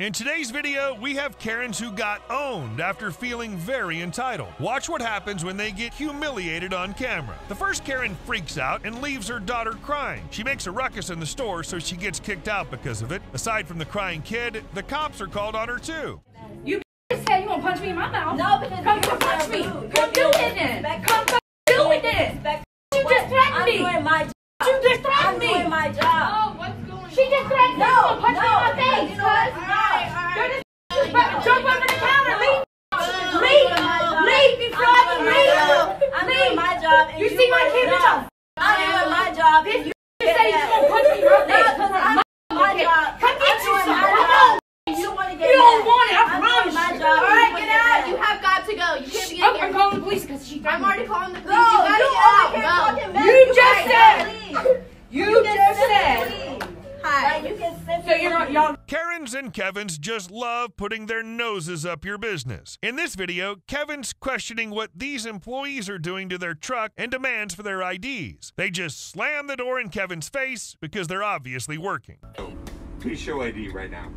In today's video, we have Karens who got owned after feeling very entitled. Watch what happens when they get humiliated on camera. The first Karen freaks out and leaves her daughter crying. She makes a ruckus in the store, so she gets kicked out because of it. Aside from the crying kid, the cops are called on her too. You said you won't punch me in my mouth. No, because come punch me. Come do it then. Come do it then. You just threatened me. I'm doing my job. You just threatened me. I'm doing my job. Oh, what's going on? She just threatened me. No, punch me in my face. You know what? You're just jump over the counter. Leave. Leave before I can leave. I'm doing my job. You see my kid? I'm doing my job. You say you're going to punch me in my face. I'm doing my job. Come get you some. You want to get You don't want it. I I'm promise. doing my job. All right, get out. You have got to go. You can't be in here. I'm calling the police because she I'm already calling the police. Go. You gotta get out. Go. You just said. You just said. Hi. You can sit. So you're not y'all. Karens and Kevins just love putting their noses up your business. In this video, Kevin's questioning what these employees are doing to their truck and demands for their IDs. They just slam the door in Kevin's face because they're obviously working. Please show ID right now.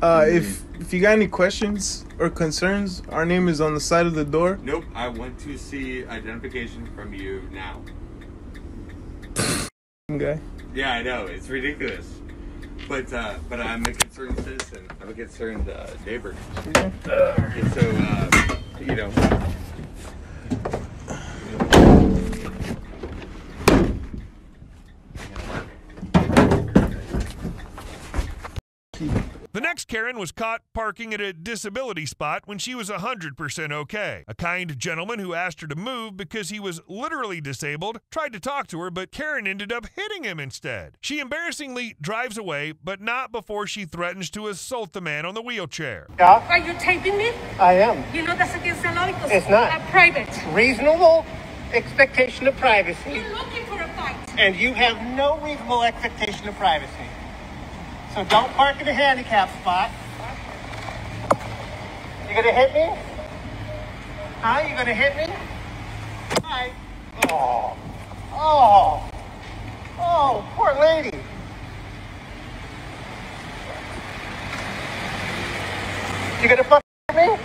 If you got any questions or concerns, our name is on the side of the door. Nope, I want to see identification from you now. Guy. Yeah, I know, it's ridiculous. But I'm a concerned citizen. I'm a concerned neighbor. And so, you know. The next Karen was caught parking at a disability spot when she was 100% okay. A kind gentleman who asked her to move because he was literally disabled tried to talk to her, but Karen ended up hitting him instead. She embarrassingly drives away, but not before she threatens to assault the man on the wheelchair. Yeah, Are you taping me? I am. You know that's against the law. It's not. Private. Reasonable expectation of privacy, You're looking for a fight. and you have no reasonable expectation of privacy. So don't park in a handicap spot. You gonna hit me? Huh? You gonna hit me? Hi. Oh, poor lady. You gonna fuck with me?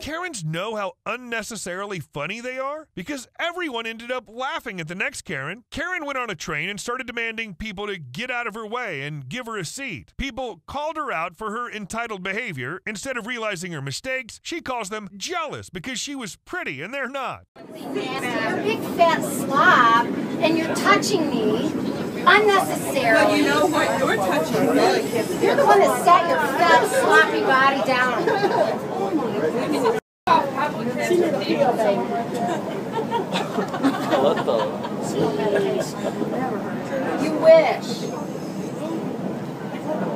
Karens know how unnecessarily funny they are? Because everyone ended up laughing at the next Karen. Karen went on a train and started demanding people to get out of her way and give her a seat. People called her out for her entitled behavior. Instead of realizing her mistakes, she calls them jealous because she was pretty and they're not. You're a big fat slob, and you're touching me unnecessarily. Well, you know what? You're touching me. You're the one that sat your fat, sloppy body down. You wish.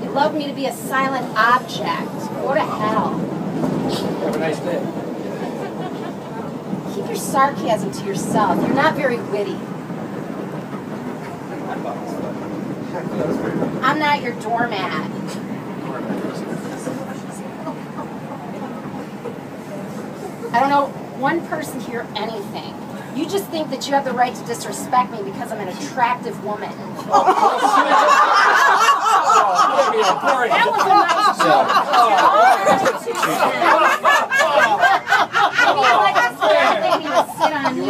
You'd love me to be a silent object. Go to hell. Have a nice day. Keep your sarcasm to yourself. You're not very witty. I'm not your doormat. I don't know one person here anything. You just think that you have the right to disrespect me because I'm an attractive woman. That was a nice joke. Like a scared lady to sit on you.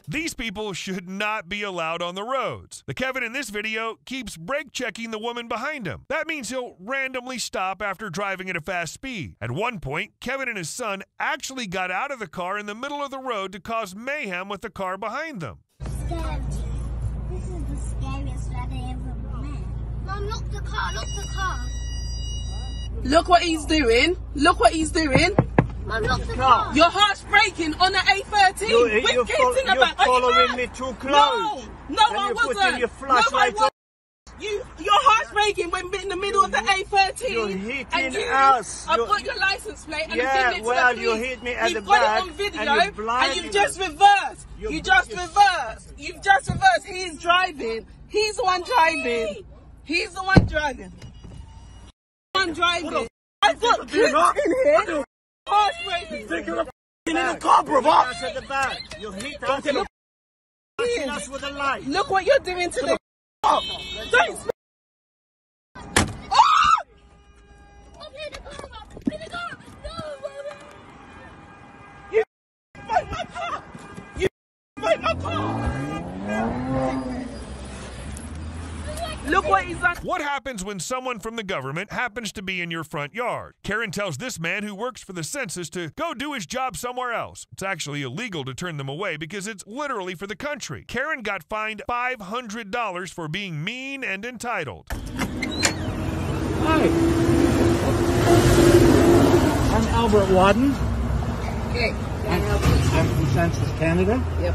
These people should not be allowed on the roads. The Kevin in this video keeps brake checking the woman behind him. That means he'll randomly stop after driving at a fast speed. At one point, Kevin and his son actually got out of the car in the middle of the road to cause mayhem with the car behind them. Scared. This is the scariest rat I ever met. Mom, lock the car, lock the car. Look what he's doing. Look what he's doing. Mom, lock the car. Your heart's breaking on the A13. You're with kids in the back. following me too close. No, I wasn't. Your flashlight no, I wasn't. Your heart's breaking when we're in the middle of the A13. You're hitting and us. I've got your license plate and Yeah, I'm giving it to well, the you police. hit me at You've the got back it on video and you're and blinding you've just us. reversed. You're- You just reversed. You've just reversed. He's driving. He's the one driving. He's the one driving. He's the one driving. I've got kids in here. Horse racing. Take your in the car, bro. At the back. You hit us. Hit us with a light. Look what you're doing to the car. Don't speak. You fight my car. You fight my car. Look what he's done. What happens when someone from the government happens to be in your front yard? Karen tells this man who works for the census to go do his job somewhere else. It's actually illegal to turn them away because it's literally for the country. Karen got fined $500 for being mean and entitled. Hi. I'm Albert Wadden. Okay, can I help you? I'm from Census Canada. Yep.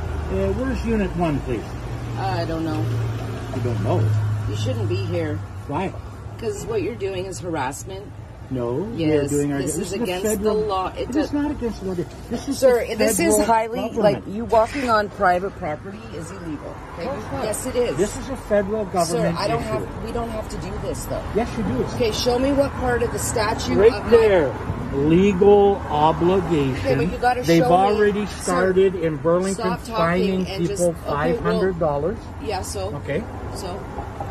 Where's Unit 1, please? I don't know. You don't know? You shouldn't be here. Why? Because what you're doing is harassment. No. Yes, doing this is against federal, the law. It is not against the law. This is Sir, this is highly, government. like, you walking on private property is illegal. Okay? Yes, it is. This is a federal government Sir, I don't issue. we don't have to do this, though. Yes, you do. Okay, show me what part of the statute. Right there. Legal obligation. Okay, but you gotta They've show me. already Sir, started in Burlington stop talking fining and people just- okay, $500. Yeah, so. Okay. So.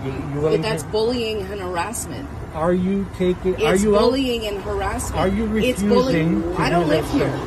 You But willing that's to, bullying and harassment. are you taking? It's Are you bullying and harassment. Are you It's refusing? bullying. to I don't do live this? here.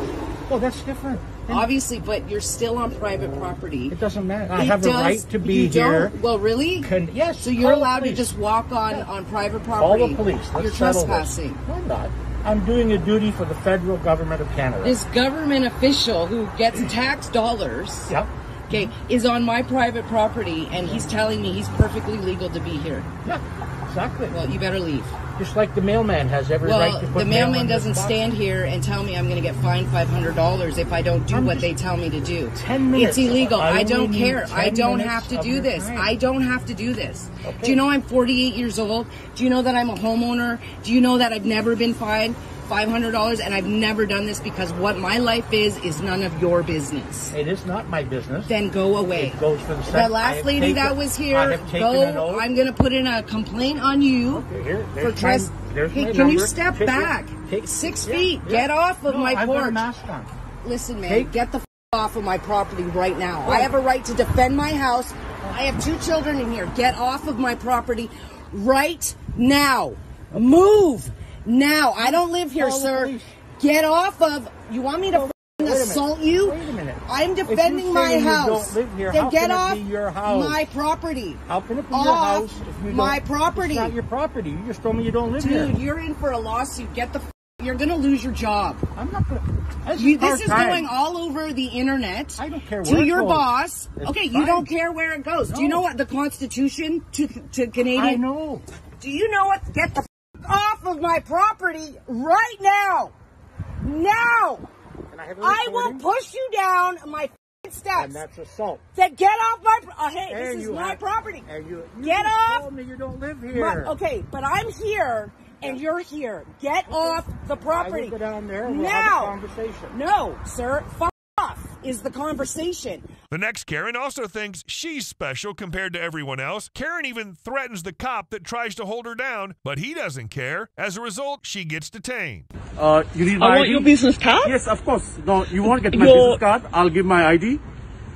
Well, that's different. And Obviously, but you're still on private property. it doesn't matter. I It have a does- right to be you here. Don't? Well, really? Yes. So you're call the allowed to police. just walk on private Call property. the police. Let's You're settle this. trespassing. No, I'm not. I'm doing a duty for the federal government of Canada. This government official who gets tax dollars, Yep. okay, is on my private property, and he's telling me he's perfectly legal to be here. Yeah. Exactly. Well, you better leave. Just like the mailman has every right Well, to put the mail mailman in his doesn't box. stand here and tell me I'm going to get fined $500 if I don't do what they tell me to do. 10 minutes. It's illegal. I I don't only care. need I 10 don't minutes have to of do your this. time. I don't have to do this. Okay. Do you know I'm 48 years old? Do you know that I'm a homeowner? Do you know that I've never been fined $500 and I've never done this because what my life is none of your business. It is not my business. Then go away. It goes for the The last lady that was here, go. I'm going to put in a complaint on you Okay, for trespassing. Hey, can you step back? 6 feet. Yeah. Get off of No, my I've got a porch. mask on. Listen, man, Take- get the off of my property right now. I have a right to defend my house. I have 2 children in here. Get off of my property right now. Move now. I don't live here, Call the sir. police. Get off of. You want me to Wait a minute. assault you? Wait a minute. I'm If defending you're my saying you house. don't live here, Then how get can it off be your house? my property. How can it be Off your house if you my don't? property. It's not your property. You just told me you don't live here. Dude, you're in for a lawsuit. Get the. You're gonna lose your job. I'm not gonna. This is going all over the internet. I don't care to where it your goes. boss. It's Okay, fine. you don't care where it goes. Do you know what the Constitution to Canadian? I know. Do you know what? Get the off of my property right now. Now. Can I have a I will recording? push you down my steps. And that's assault. Then get off my. Hey, And this is you my have- property. And you Get just off. told me you don't live here. Okay, but I'm here and you're here. Get off the I property. will go down there and we'll now. have a conversation. No, sir. F off is the conversation. The next Karen also thinks she's special compared to everyone else. Karen even threatens the cop that tries to hold her down, but he doesn't care. As a result, she gets detained. You need I my want ID? your business card. Yes, of course. No, you won't get my Your- business card. I'll give my ID.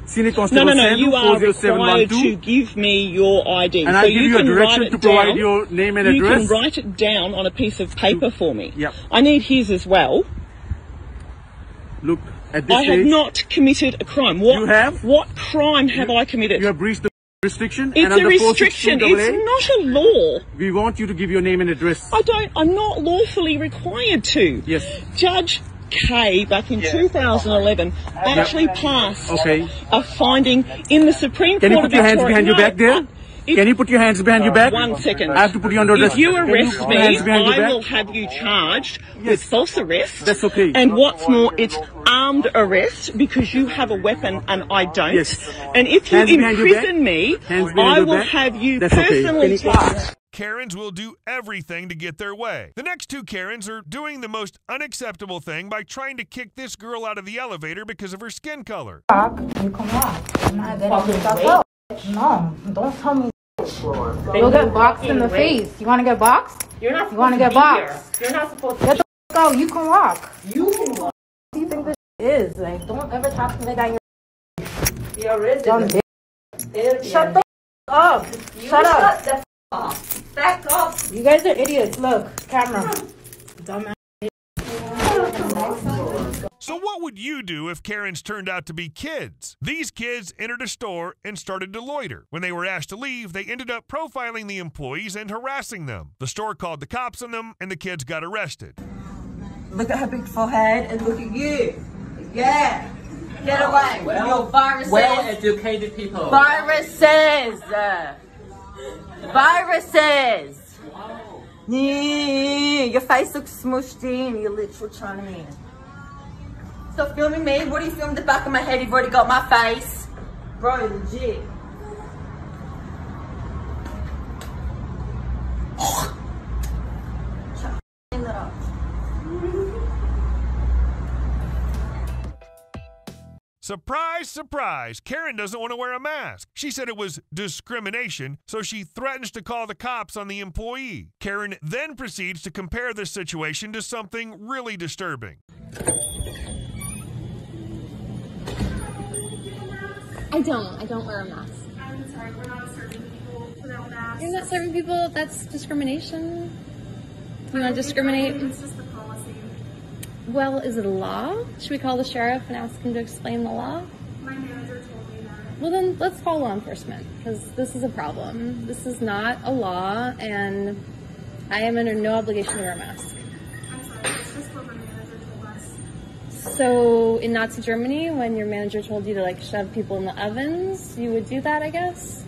Senior Constable No. Sandhu, You are required to 40712. give me your ID. And so I'll give you a can direction write to it provide down. your name and You address. can write it down on a piece of paper for me. Yep. I need his as well. Look, at this I have stage, not committed a crime. What, You have? What crime have I committed? you have breached the restriction. It's and a under restriction. 462AA, It's not a law. we want you to give your name and address. I'm not lawfully required to. Yes. Judge Kay, back in 2011, actually passed a finding in the Supreme Can you Court put your of hands Victoria. behind your back there? Can you put your hands behind your back? 1 second. I have to put you under arrest. If you Can arrest put me, your hands behind your I back? will have you charged with false arrest. That's okay. And what's more, it's armed arrest because you have a weapon and I don't. Yes. And if you Hands behind your back. imprison me, Hands behind I your will back. have you That's okay. personally charged. Karens will do everything to get their way. The next 2 Karens are doing the most unacceptable thing by trying to kick this girl out of the elevator because of her skin color. You can walk. I'm not getting you stuck up. No, don't tell me. You'll get boxed in the face. You want to get boxed? You're not You want to get boxed? You're not supposed to. Get the f out. You can walk. You can walk. What do you think this is? Like, don't ever talk to me like that. You're resident. Shut the f up. Shut up. The f off. Back off. You guys are idiots. Look, camera. Dumbass. So what would you do if Karens turned out to be kids? These kids entered a store and started to loiter. When they were asked to leave, they ended up profiling the employees and harassing them. The store called the cops on them, and the kids got arrested. Look at her big forehead and look at you. Yeah. Get away with your viruses. Well-educated people. Viruses. Viruses. Yeah. Your face looks smushed in. You're literal Chinese. Stop filming me. What do you film the back of my head? You've already got my face. Bro, legit. Surprise, surprise, Karen doesn't want to wear a mask. She said it was discrimination, so she threatens to call the cops on the employee. Karen then proceeds to compare this situation to something really disturbing. I don't wear a mask. I'm sorry, we're not serving people without masks. You're not serving people, that's discrimination. You want to discriminate? It's just the policy. Well, is it a law? Should we call the sheriff and ask him to explain the law? My manager told me that. Well then, let's call law enforcement, because this is a problem. This is not a law, and I am under no obligation to wear a mask. I'm sorry, it's just what my manager told us. So, in Nazi Germany, when your manager told you to, like, shove people in the ovens, you would do that, I guess?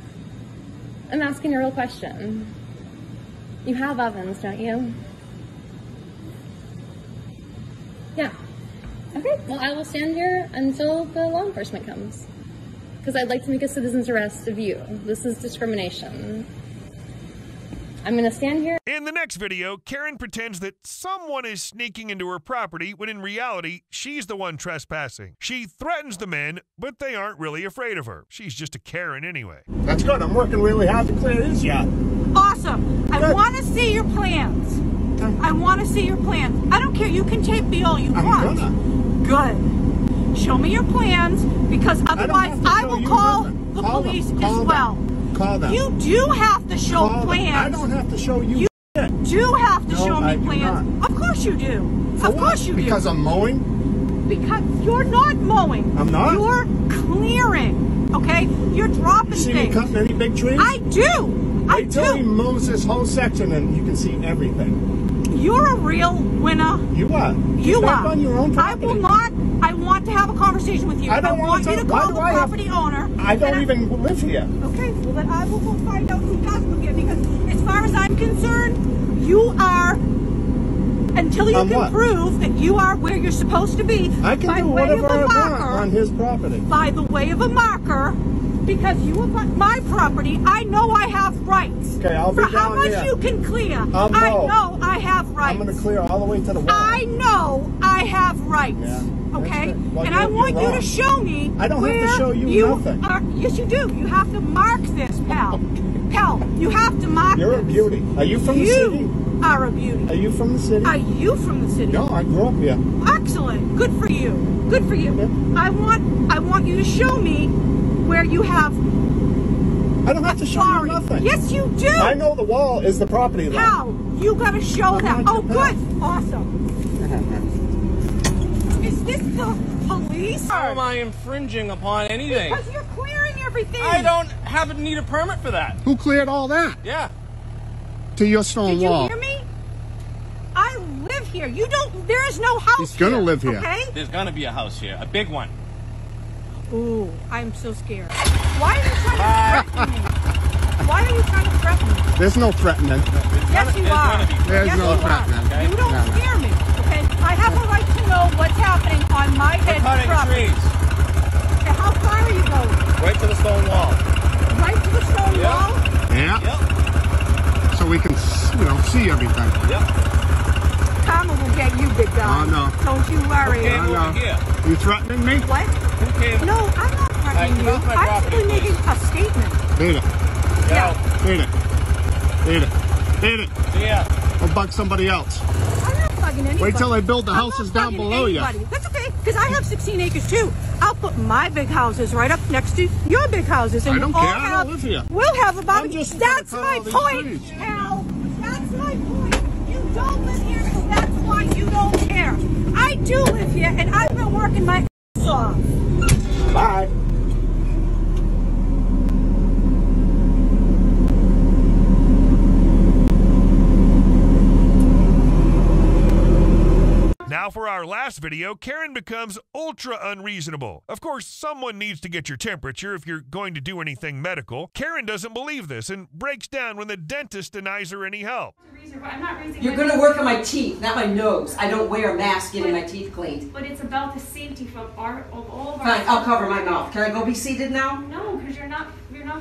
I'm asking a real question. You have ovens, don't you? Yeah. Okay, well, I will stand here until the law enforcement comes. Because I'd like to make a citizen's arrest of you. This is discrimination. I'm going to stand here. In the next video, Karen pretends that someone is sneaking into her property when in reality, she's the one trespassing. She threatens the men, but they aren't really afraid of her. She's just a Karen anyway. That's good. I'm working really hard to clear this yard. Awesome. I want to see your plans. I want to see your plans. I don't care. You can tape me all you want. Good. Show me your plans, because otherwise I will call the police as well. Call them. You do have to show plans. I don't have to show you. You do have to show me plans. Of course you do. Of course you do. Because I'm mowing? Because you're not mowing. I'm not? You're clearing. Okay? You're dropping You see things. me cutting any big trees? I do. I do. He mows this whole section and you can see everything. You're a real winner. You are. You back are. on your own property. I will not. I want to have a conversation with you. I don't want you to call the property owner. I don't even live here. Okay, well then I will go find out who does live here, because as far as I'm concerned, you are, until you can prove that you are where you're supposed to be, I can do whatever I want on his property. By the way of a marker, because you are on my property, I know I have rights. Okay, I'll be For how down much there. you can clear, I'll mow. I know I have rights. I'm going to clear all the way to the wall. I know I have rights. Yeah. Okay? Well, and I want you to wrong. show me. I don't have to show you nothing. Yes, you do. You have to mark this, pal. Pal, you have to mark You're this. a beauty. Are you from the city? You are a beauty. Are you from the city? Are you from the city? No, I grew up here. Excellent. Good for you. Good for you. Yeah. I want you to show me where you have. I don't have to show you nothing. Yes, you do. I know the wall is the property line. How? You got to show that. Oh, good. Awesome. Is this the police? How am I infringing upon anything? Because you're clearing everything. I don't need a permit for that. Who cleared all that? Yeah. To your stone wall. Did you hear me? I live here. You don't. There is no house. He's gonna live here. Okay. There's gonna be a house here, a big one. Ooh, I'm so scared. Why are you trying to threaten me? Why are you trying to threaten me? There's no threatening. Yes, you are. There's yes, no you threatening. Are. You don't scare me. Okay. I have a right to know what's happening on my head property. Trees. Okay, how far are you going? Right to the stone wall. Right to the stone wall? Yeah. Yep. So we can, see everything. Yep. Karma will get you, big guy. Oh, no. Don't you worry. Who came over here? You threatening me? What? Who came? No, I'm not threatening you. Right, I'm simply making a statement. Beta. Yeah. Eat it. Eat it. Eat it. Yeah. Or bug somebody else. I'm not bugging anybody. Wait till they build the houses down below you. That's okay, because I have 16 acres too. I'll put my big houses right up next to your big houses. And I don't we'll care. all I don't live here. We'll have a barbecue. just That's gonna cut my all these point, trees. Al. That's my point. You don't live here, so that's why you don't care. I do live here, and I've been working my ass off. Bye. Now for our last video, Karen becomes ultra unreasonable. Of course, someone needs to get your temperature if you're going to do anything medical. Karen doesn't believe this and breaks down when the dentist denies her any help. I'm not raising You're going to work on my teeth, not my nose. I don't wear a mask getting my teeth cleaned. But it's about the safety of all of our... Fine, I'll cover my mouth. Can I go be seated now? No, because you're not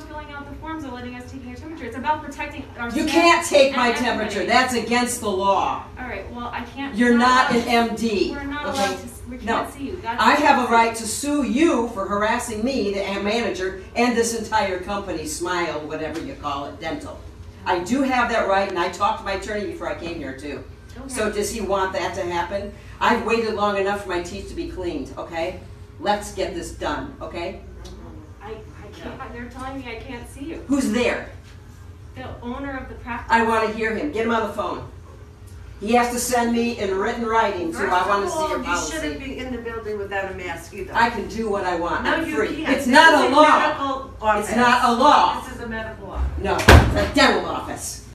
filling out the forms or letting us take your temperature. It's about protecting our You staff can't take my and everybody. temperature. That's against the law. All right, well, I can't... You're not an allowed- MD. We're not okay? allowed to... We can't see you. That's I have a right to sue you for harassing me, the manager, and this entire company, Smile, whatever you call it, Dental. I do have that right, and I talked to my attorney before I came here, too. Okay. So does he want that to happen? I've waited long enough for my teeth to be cleaned, okay? Let's get this done, okay? I can't... They're telling me I can't see you. Who's there? The owner of the practice. I want to hear him. Get him on the phone. He has to send me in written writing, so I want to see your policy. You shouldn't be in the building without a mask either. I can do what I want. No, I'm you free. can't. It's This not is a a law. medical office. It's not a law. This is a medical office. No, it's a dental office.